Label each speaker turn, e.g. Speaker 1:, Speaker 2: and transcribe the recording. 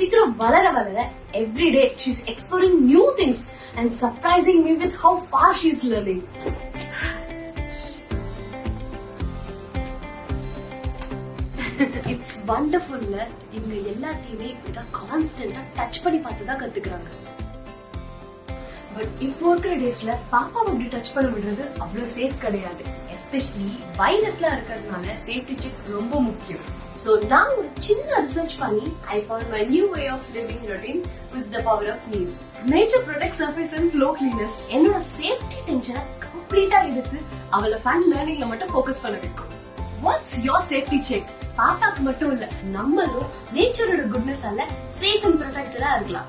Speaker 1: சீக்கிரம் வளர வளர every day she's exploring new things and surprising me with how fast she's learning. It's wonderful. இவங்க எல்லாத்தையுமே இப்படிதான் கான்ஸ்டன்டா டச் பண்ணி பார்த்துதான் கத்துக்கிறாங்க. பட் இப்போ இருக்கிற டேஸ்ல பாப்பாவை அப்படி டச் பண்ண விடுறது அவ்வளவு சேஃப் கிடையாது. எஸ்பெஷலி வைரஸ்லாம் இருக்கிறதுனால சேஃப்டி செக் ரொம்ப முக்கியம். So நான் ஒரு சின்ன ரிசர்ச் பண்ணி I found my new way of living routine with the power of neem. Nature protects surface and floor cleaners. என்னோட சேஃப்டி டென்ஷனை கம்ப்ளீட்டா எடுத்து அவளை ஃபன் லேர்னிங்ல மட்டும் ஃபோக்கஸ் பண்ண வைக்கும். What's your safety check? பாப்பாக்கு மட்டும் இல்ல, நம்மளும் நேச்சரோட குட்னஸ் ஆல சேஃப் அண்ட் ப்ரொடெக்டடா இருக்கலாம்.